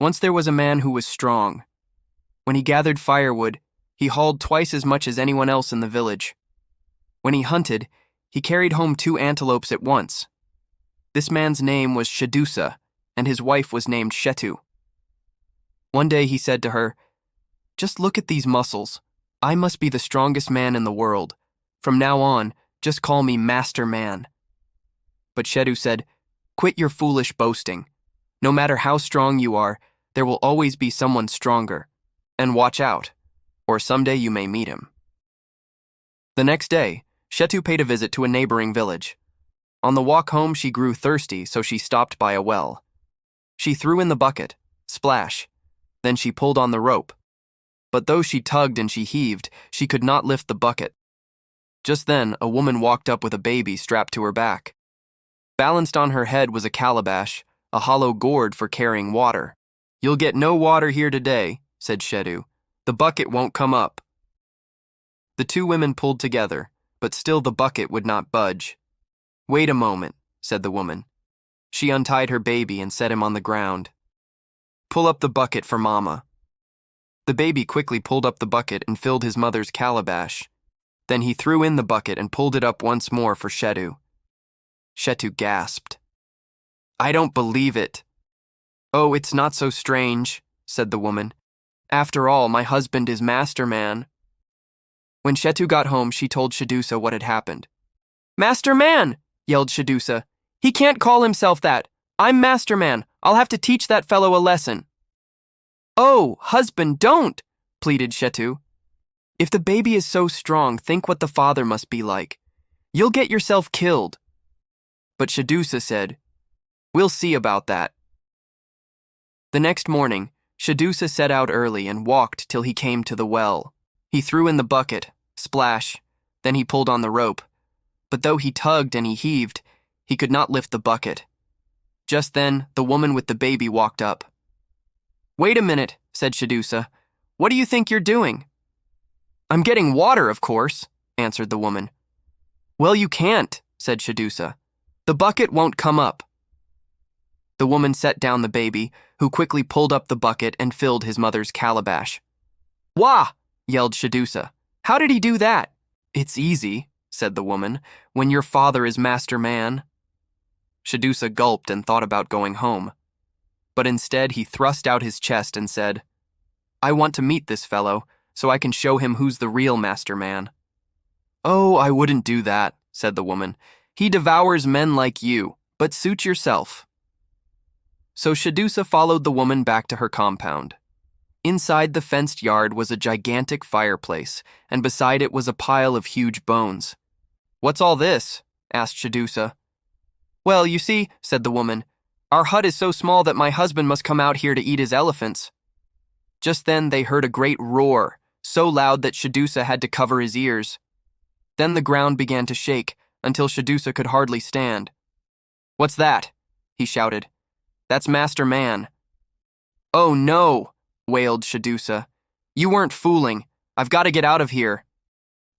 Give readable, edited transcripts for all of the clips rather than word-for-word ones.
Once there was a man who was strong. When he gathered firewood, he hauled twice as much as anyone else in the village. When he hunted, he carried home 2 antelopes at once. This man's name was Shadusa, and his wife was named Shettu. One day he said to her, "Just look at these muscles. I must be the strongest man in the world. From now on, just call me Master Man." But Shettu said, "Quit your foolish boasting. No matter how strong you are, there will always be someone stronger. And watch out, or someday you may meet him." The next day, Shettu paid a visit to a neighboring village. On the walk home, she grew thirsty, so she stopped by a well. She threw in the bucket, splash. Then she pulled on the rope. But though she tugged and she heaved, she could not lift the bucket. Just then, a woman walked up with a baby strapped to her back. Balanced on her head was a calabash, a hollow gourd for carrying water. "You'll get no water here today," said Shettu. "The bucket won't come up." The 2 women pulled together, but still the bucket would not budge. "Wait a moment," said the woman. She untied her baby and set him on the ground. "Pull up the bucket for Mama." The baby quickly pulled up the bucket and filled his mother's calabash. Then he threw in the bucket and pulled it up once more for Shettu. Shettu gasped. "I don't believe it." "Oh, it's not so strange," said the woman. "After all, my husband is Master Man." When Shettu got home, she told Shadusa what had happened. "Master Man!" yelled Shadusa. "He can't call himself that. I'm Master Man. I'll have to teach that fellow a lesson." "Oh, husband, don't!" pleaded Shettu. "If the baby is so strong, think what the father must be like. You'll get yourself killed." But Shadusa said, "We'll see about that." The next morning, Shadusa set out early and walked till he came to the well. He threw in the bucket, splash, then he pulled on the rope. But though he tugged and he heaved, he could not lift the bucket. Just then, the woman with the baby walked up. "Wait a minute," said Shadusa. "What do you think you're doing?" "I'm getting water, of course," answered the woman. "Well, you can't," said Shadusa. "The bucket won't come up." The woman set down the baby, who quickly pulled up the bucket and filled his mother's calabash. "Wah!" yelled Shadusa. "How did he do that?" "It's easy," said the woman, "when your father is Master Man." Shadusa gulped and thought about going home. But instead he thrust out his chest and said, "I want to meet this fellow, so I can show him who's the real Master Man." "Oh, I wouldn't do that," said the woman. "He devours men like you, but suit yourself." So Shadusa followed the woman back to her compound. Inside the fenced yard was a gigantic fireplace, and beside it was a pile of huge bones. "What's all this?" asked Shadusa. "Well, you see," said the woman, "our hut is so small that my husband must come out here to eat his elephants." Just then they heard a great roar, so loud that Shadusa had to cover his ears. Then the ground began to shake until Shadusa could hardly stand. "What's that?" he shouted. "That's Master Man." "Oh no," wailed Shadusa. "You weren't fooling. I've got to get out of here."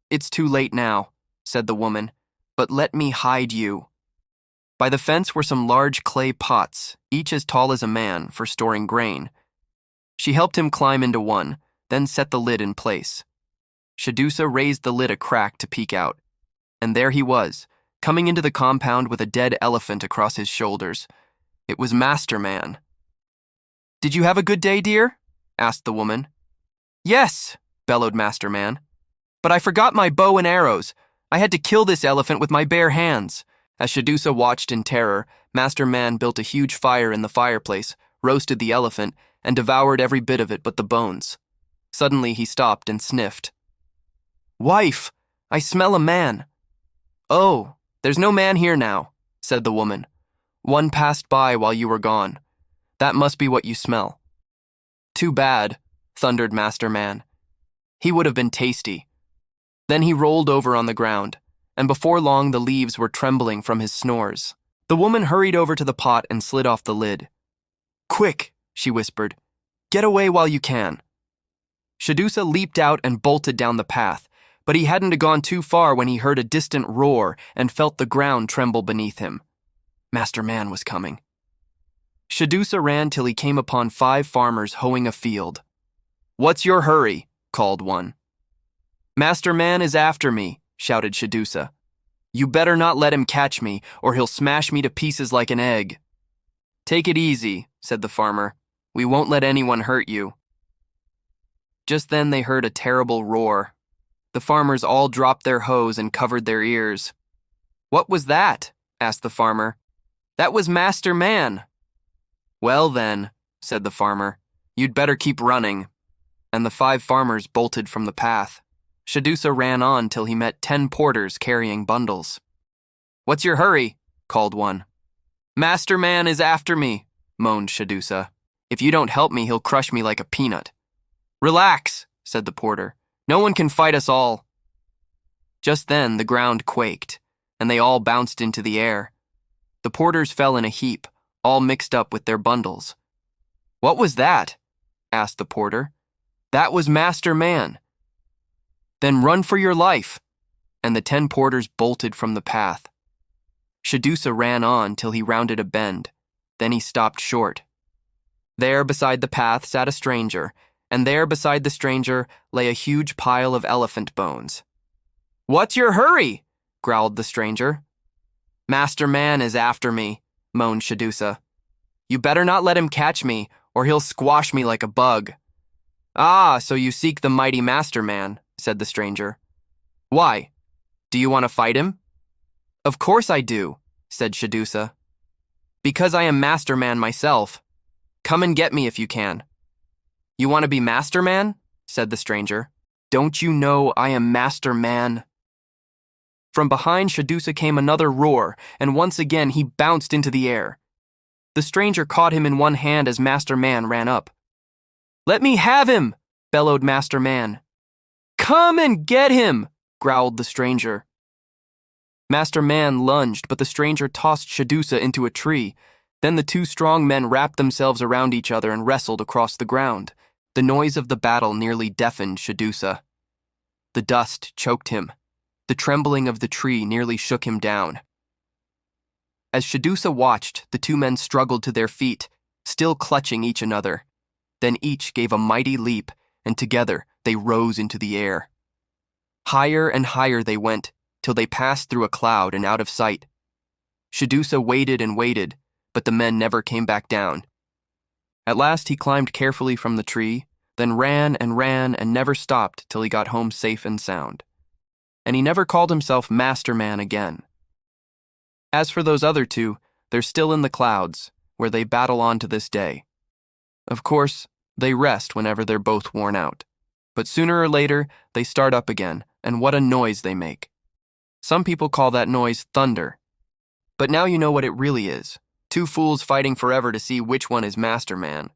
"It's too late now," said the woman, "but let me hide you." By the fence were some large clay pots, each as tall as a man, for storing grain. She helped him climb into one, then set the lid in place. Shadusa raised the lid a crack to peek out, and there he was, coming into the compound with a dead elephant across his shoulders. It was Master Man. "Did you have a good day, dear?" asked the woman. "Yes," bellowed Master Man. "But I forgot my bow and arrows. I had to kill this elephant with my bare hands." As Shadusa watched in terror, Master Man built a huge fire in the fireplace, roasted the elephant, and devoured every bit of it but the bones. Suddenly he stopped and sniffed. "Wife, I smell a man." "Oh, there's no man here now," said the woman. "One passed by while you were gone. That must be what you smell." "Too bad," thundered Master Man. "He would have been tasty." Then he rolled over on the ground, and before long the leaves were trembling from his snores. The woman hurried over to the pot and slid off the lid. "Quick," she whispered. "Get away while you can." Shadusa leaped out and bolted down the path, but he hadn't gone too far when he heard a distant roar and felt the ground tremble beneath him. Master Man was coming. Shadusa ran till he came upon 5 farmers hoeing a field. "What's your hurry?" called one. "Master Man is after me," shouted Shadusa. "You better not let him catch me, or he'll smash me to pieces like an egg." "Take it easy," said the farmer. "We won't let anyone hurt you." Just then they heard a terrible roar. The farmers all dropped their hoes and covered their ears. "What was that?" asked the farmer. "That was Master Man." "Well then," said the farmer, "you'd better keep running." And the 5 farmers bolted from the path. Shadusa ran on till he met 10 porters carrying bundles. "What's your hurry?" called one. "Master Man is after me," moaned Shadusa. "If you don't help me, he'll crush me like a peanut." "Relax," said the porter. "No one can fight us all." Just then the ground quaked, and they all bounced into the air. The porters fell in a heap, all mixed up with their bundles. "What was that?" asked the porter. "That was Master Man." "Then run for your life." And the 10 porters bolted from the path. Shadusa ran on till he rounded a bend. Then he stopped short. There beside the path sat a stranger, and there beside the stranger lay a huge pile of elephant bones. "What's your hurry?" growled the stranger. "Master Man is after me," moaned Shadusa. "You better not let him catch me, or he'll squash me like a bug." "Ah, so you seek the mighty Master Man," said the stranger. "Why? Do you want to fight him?" "Of course I do," said Shadusa. "Because I am Master Man myself. Come and get me if you can." "You want to be Master Man?" said the stranger. "Don't you know I am Master Man?" From behind Shadusa came another roar, and once again he bounced into the air. The stranger caught him in one hand as Master Man ran up. "Let me have him!" bellowed Master Man. "Come and get him!" growled the stranger. Master Man lunged, but the stranger tossed Shadusa into a tree. Then the 2 strong men wrapped themselves around each other and wrestled across the ground. The noise of the battle nearly deafened Shadusa. The dust choked him. The trembling of the tree nearly shook him down. As Shadusa watched, the 2 men struggled to their feet, still clutching each another. Then each gave a mighty leap, and together they rose into the air. Higher and higher they went, till they passed through a cloud and out of sight. Shadusa waited and waited, but the men never came back down. At last he climbed carefully from the tree, then ran and never stopped till he got home safe and sound. And he never called himself Master Man again. As for those other 2, they're still in the clouds, where they battle on to this day. Of course, they rest whenever they're both worn out. But sooner or later, they start up again, and what a noise they make. Some people call that noise thunder. But now you know what it really is. 2 fools fighting forever to see which one is Master Man.